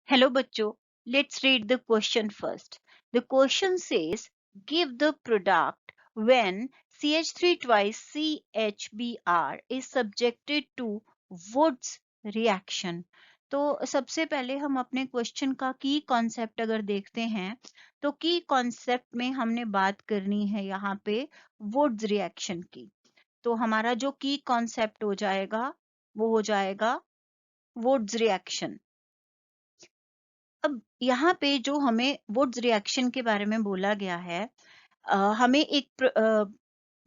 Hello बच्चों, let's read the question first. The question says, give the product when CH3 twice CHBr is subjected to Wood's reaction. तो सबसे पहले हम अपने question का की कॉन्सेप्ट अगर देखते हैं तो की कॉन्सेप्ट में हमने बात करनी है यहाँ पे वुड्स रिएक्शन की। तो हमारा जो की कॉन्सेप्ट हो जाएगा वो हो जाएगा वुड्स रिएक्शन। अब यहाँ पे जो हमें वुड्स रिएक्शन के बारे में बोला गया है, हमें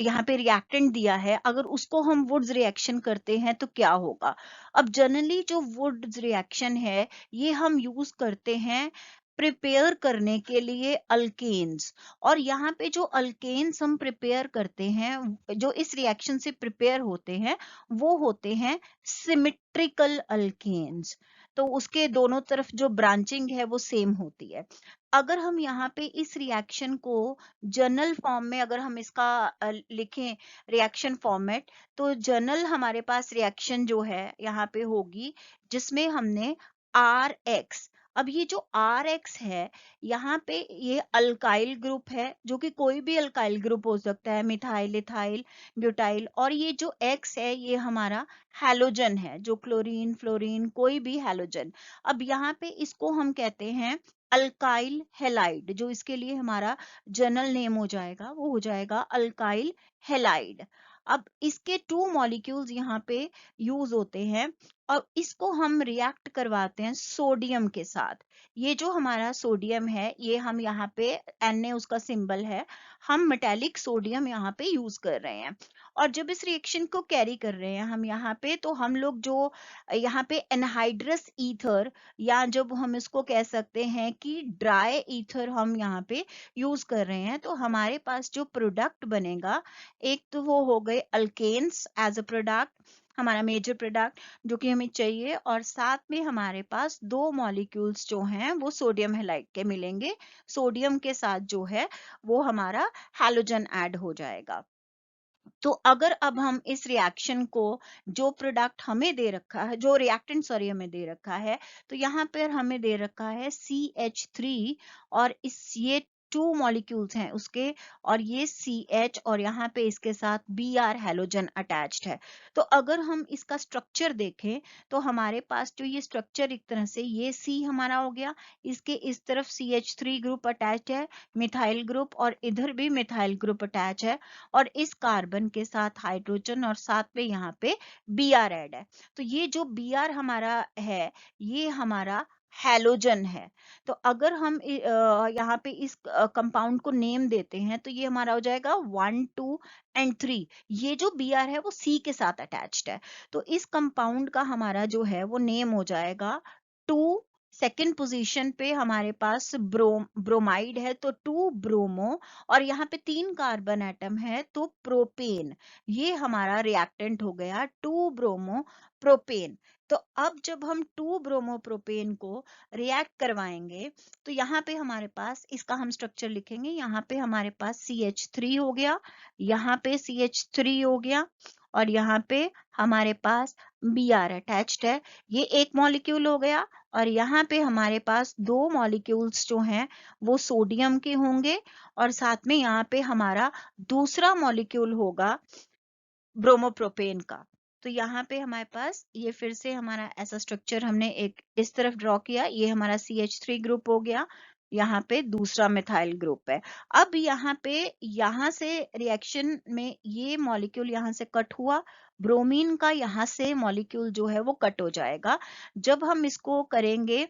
यहाँ पे रिएक्टेंट दिया है, अगर उसको हम वुड्स रिएक्शन करते हैं तो क्या होगा। अब जनरली जो वुड्स रिएक्शन है ये हम यूज करते हैं प्रिपेयर करने के लिए अल्केन्स, और यहाँ पे जो अल्केन्स हम प्रिपेयर करते हैं जो इस रिएक्शन से प्रिपेयर होते हैं वो होते हैं सिमेट्रिकल अल्केन्स। तो उसके दोनों तरफ जो ब्रांचिंग है वो सेम होती है। अगर हम यहाँ पे इस रिएक्शन को जर्नल फॉर्म में अगर हम इसका लिखें रिएक्शन फॉर्मेट, तो जर्नल हमारे पास रिएक्शन जो है यहाँ पे होगी जिसमें हमने आर एक्स, अब ये जो आर एक्स है यहाँ पे ये अल्काइल ग्रुप है जो कि कोई भी अल्काइल ग्रुप हो सकता है, मिथाइल इथाइल ब्यूटाइल, और ये जो एक्स है ये हमारा हैलोजन है जो क्लोरीन फ्लोरीन कोई भी हैलोजन। अब यहाँ पे इसको हम कहते हैं अल्काइल हेलाइड, जो इसके लिए हमारा जनरल नेम हो जाएगा वो हो जाएगा अल्काइल हेलाइड। अब इसके टू मॉलिक्यूल्स यहाँ पे यूज होते हैं और इसको हम रिएक्ट करवाते हैं सोडियम के साथ। ये जो हमारा सोडियम है ये हम यहाँ पे Na उसका सिंबल है, हम मेटेलिक सोडियम यहाँ पे यूज कर रहे हैं। और जब इस रिएक्शन को कैरी कर रहे हैं हम यहाँ पे, तो हम लोग जो यहाँ पे एनहाइड्रस ईथर, या जब हम इसको कह सकते हैं कि ड्राई ईथर हम यहाँ पे यूज कर रहे हैं, तो हमारे पास जो प्रोडक्ट बनेगा एक तो वो हो गए अल्केन्स एज अ प्रोडक्ट, हमारा मेजर प्रोडक्ट जो कि हमें चाहिए, और साथ में हमारे पास दो मॉलिक्यूल्स जो हैं वो सोडियम हैलाइड के मिलेंगे। सोडियम के साथ जो है वो हमारा हैलोजन ऐड हो जाएगा। तो अगर अब हम इस रिएक्शन को, जो प्रोडक्ट हमें दे रखा है, जो रिएक्टेंट सॉरी हमें दे रखा है, तो यहाँ पर हमें दे रखा है CH3, और इस ये टू मॉलिक्यूल्स हैं उसके, और ये CH, और यहाँ पे इसके साथ Br हैलोजन अटैच्ड है। तो अगर हम इसका स्ट्रक्चर देखें तो हमारे पास जो ये स्ट्रक्चर एक तरह से ये C हमारा हो गया, इसके इस तरफ CH3 ग्रुप अटैच्ड है मिथाइल ग्रुप, और इधर भी मिथाइल ग्रुप अटैच है, और इस कार्बन के साथ हाइड्रोजन, और साथ में यहाँ पे Br ऐड है। तो ये जो Br हमारा है ये हमारा हैलोजन है। तो अगर हम यहाँ पे इस कंपाउंड को नेम देते हैं तो ये हमारा हो जाएगा 1 2 एंड 3। ये जो Br है वो C के साथ अटैच्ड है, तो इस कंपाउंड का हमारा जो है वो नेम हो जाएगा 2। सेकेंड पोजीशन पे हमारे पास ब्रोमाइड है तो 2 ब्रोमो, और यहाँ पे 3 कार्बन एटम है तो प्रोपेन। ये हमारा रिएक्टेंट हो गया 2 ब्रोमो प्रोपेन। तो अब जब हम 2 ब्रोमो प्रोपेन को रिएक्ट करवाएंगे तो यहाँ पे हमारे पास इसका हम स्ट्रक्चर लिखेंगे। यहाँ पे हमारे पास CH3 हो गया, यहाँ पे CH3 हो गया, और यहाँ पे हमारे पास Br अटैच्ड है, ये एक मॉलिक्यूल हो गया। और यहाँ पे हमारे पास दो मॉलिक्यूल्स जो हैं वो सोडियम के होंगे, और साथ में यहाँ पे हमारा दूसरा मॉलिक्यूल होगा ब्रोमोप्रोपेन का। तो यहाँ पे हमारे पास ये फिर से हमारा ऐसा स्ट्रक्चर हमने एक इस तरफ ड्रॉ किया, ये हमारा CH3 ग्रुप हो गया, यहाँ पे दूसरा मिथाइल ग्रुप है। अब यहाँ पे यहाँ से रिएक्शन में ये मॉलिक्यूल यहाँ से कट हुआ, ब्रोमीन का यहाँ से मॉलिक्यूल जो है वो कट हो जाएगा। जब हम इसको करेंगे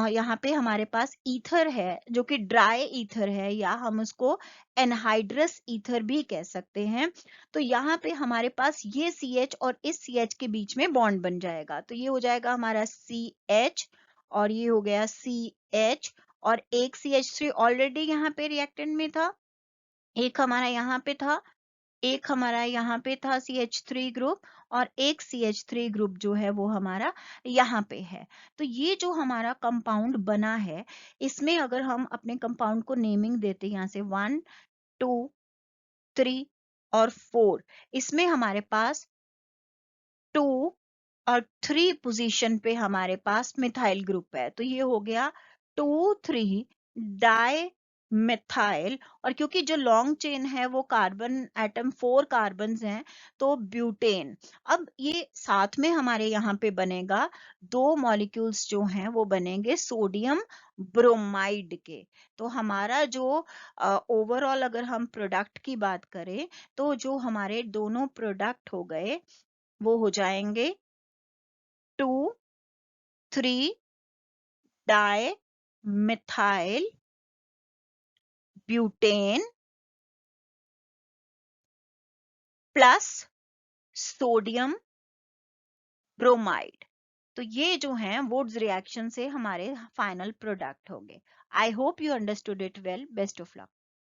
यहाँ पे हमारे पास ईथर है जो कि ड्राई ईथर है, या हम उसको एनहाइड्रस ईथर भी कह सकते हैं। तो यहाँ पे हमारे पास ये CH और इस CH के बीच में बॉन्ड बन जाएगा, तो ये हो जाएगा हमारा CH, और ये हो गया CH, और एक CH3 ऑलरेडी यहाँ पे रिएक्टेंट में था, एक हमारा यहाँ पे था, एक हमारा यहाँ पे था CH3 ग्रुप, और एक CH3 ग्रुप जो है वो हमारा यहाँ पे है। तो ये जो हमारा कंपाउंड बना है, इसमें अगर हम अपने कंपाउंड को नेमिंग देते हैं यहाँ से 1 2 3 और 4, इसमें हमारे पास 2 और 3 पोजीशन पे हमारे पास मिथाइल ग्रुप है, तो ये हो गया 2,3 डाई मिथाइल। और क्योंकि जो लॉन्ग चेन है वो कार्बन एटम 4 कार्बन्स हैं, तो ब्यूटेन। अब ये साथ में हमारे यहाँ पे बनेगा 2 मॉलिक्यूल्स जो हैं वो बनेंगे सोडियम ब्रोमाइड के। तो हमारा जो ओवरऑल अगर हम प्रोडक्ट की बात करें, तो जो हमारे दोनों प्रोडक्ट हो गए वो हो जाएंगे 2,3 di methyl butane plus sodium bromide. तो ये जो हैं वुड्स रिएक्शन से हमारे फाइनल प्रोडक्ट होंगे। I hope you understood it well. Best of luck.